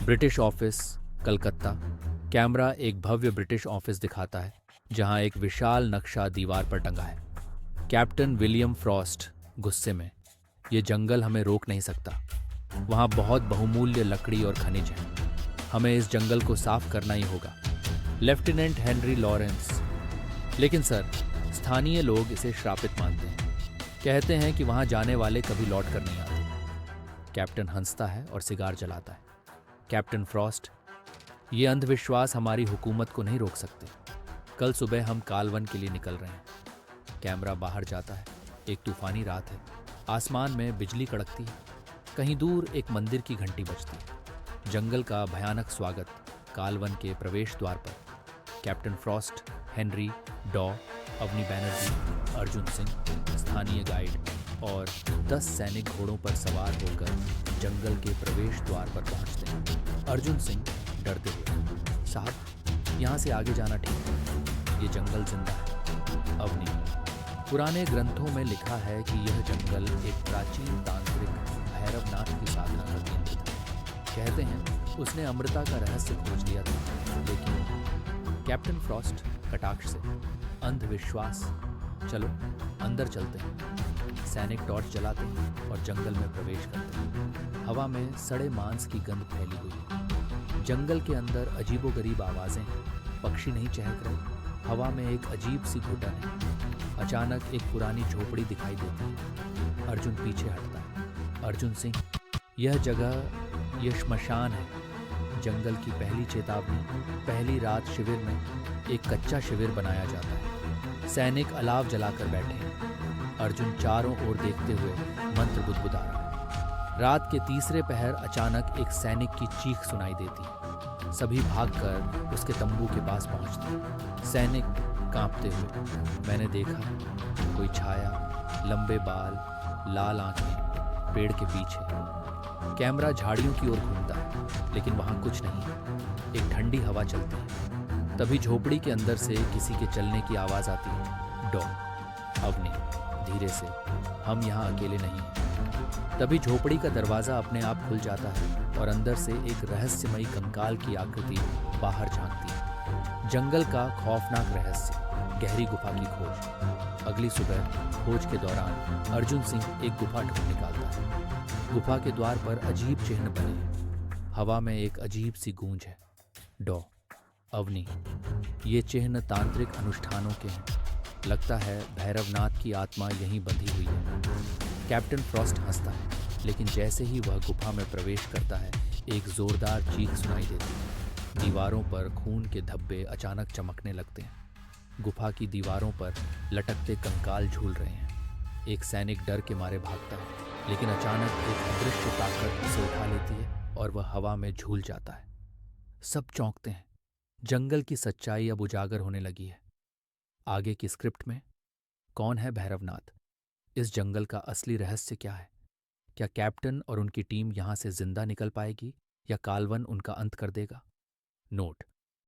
British office, Calcutta. Camera एक भव्य British office दिखाता है जहां एक विशाल नक्शा दीवार पर टंगा है। कैप्टन विलियम फ्रॉस्ट गुस्से में, ये जंगल हमें रोक नहीं सकता। वहां बहुत बहुमूल्य लकड़ी और खनिज है। हमें इस जंगल को साफ करना ही होगा। लेफ्टिनेंट हेनरी लॉरेंस, लेकिन सर, स्थानीय लोग इसे श्रापित मानते हैं। कहते हैं कि वहां जाने वाले कभी लौट कर नहीं आते। कैप्टन हंसता है और सिगार जलाता है। कैप्टन फ्रॉस्ट, ये अंधविश्वास हमारी हुकूमत को नहीं रोक सकते। कल सुबह हम कालवन के लिए निकल रहे हैं। कैमरा बाहर जाता है। एक तूफानी रात है। आसमान में बिजली कड़कती है। कहीं दूर एक मंदिर की घंटी बजती है। जंगल का भयानक स्वागत कालवन के प्रवेश द्वार पर। कैप्टन फ्रॉस्ट, हेनरी, डॉ, अवनी बैनर्जी, अर्जुन सिंह, स्थानीय गाइड और 10 सैनिक घोड़ों पर सवार होकर जंगल के प्रवेश द्वार पर पहुंचते हैं। अर्जुन सिंह डरते हुए, साहब, यहाँ से आगे जाना ठीक है, ये जंगल जिंदा है। अवनी, पुराने ग्रंथों में लिखा है कि यह जंगल एक प्राचीन तांत्रिक भैरवनाथ की साधना का केंद्र था। कहते हैं उसने अमृता का रहस्य खोज लिया था। लेकिन कैप्टन फ्रॉस्ट कटाक्ष से, अंधविश्वास, चलो अंदर चलते हैं। सैनिक टॉर्च जलाते हैं और जंगल में प्रवेश करते हैं। हवा में सड़े मांस की गंध फैली हुई है। जंगल के अंदर अजीबोगरीब आवाजें हैं। पक्षी नहीं चहक रहे। हवा में एक अजीब सी घुटन है। अचानक एक पुरानी झोपड़ी दिखाई देती है। अर्जुन पीछे हटता है। अर्जुन सिंह, यह जगह, यह श्मशान है। जंगल की पहली चेतावनी, पहली रात शिविर में एक कच्चा शिविर बनाया जाता है। सैनिक अलाव जलाकर बैठे हैं। अर्जुन चारों ओर देखते हुए मंत्र बुदबुदा रहा है। रात के तीसरे पहर अचानक एक सैनिक की चीख सुनाई देती है। सभी भागकर उसके तंबू के पास पहुंचते हैं। सैनिक कांपते हुए, मैंने देखा कोई छाया, लंबे बाल, लाल आंखें, पेड़ के पीछे। कैमरा झाड़ियों की ओर घूमता है, लेकिन वहां कुछ नहीं है। एक ठंडी हवा चलती है। तभी झोपड़ी के अंदर से किसी के चलने की आवाज आती है। डॉ, अवनी, धीरे से, हम यहाँ अकेले नहीं हैं। तभी झोपड़ी का दरवाजा अपने आप खुल जाता है और अंदर से एक रहस्यमयी कंकाल की आकृति बाहर झांकती है। जंगल का खौफनाक रहस्य, गहरी गुफा की खोज। अगली सुबह खोज के दौरान अर्जुन सिंह एक गुफा ढूंढ निकालता है। गुफा के द्वार पर अजीब चिन्ह बने हैं। हवा में एक अजीब सी गूंज है। डॉ, अवनी, ये चिन्ह तांत्रिक अनुष्ठानों के हैं। लगता है भैरवनाथ की आत्मा यहीं बंधी हुई है। कैप्टन फ्रॉस्ट हंसता है, लेकिन जैसे ही वह गुफा में प्रवेश करता है, एक जोरदार चीख सुनाई देती है। दीवारों पर खून के धब्बे अचानक चमकने लगते हैं। गुफा की दीवारों पर लटकते कंकाल झूल रहे हैं। एक सैनिक डर के मारे भागता है, लेकिन अचानक एक अदृश्य ताकत उसे उठा लेती है और वह हवा में झूल जाता है। सब चौंकते हैं। जंगल की सच्चाई अब उजागर होने लगी है। आगे की स्क्रिप्ट में कौन है भैरवनाथ? इस जंगल का असली रहस्य क्या है? क्या कैप्टन और उनकी टीम यहां से जिंदा निकल पाएगी या कालवन उनका अंत कर देगा? नोट: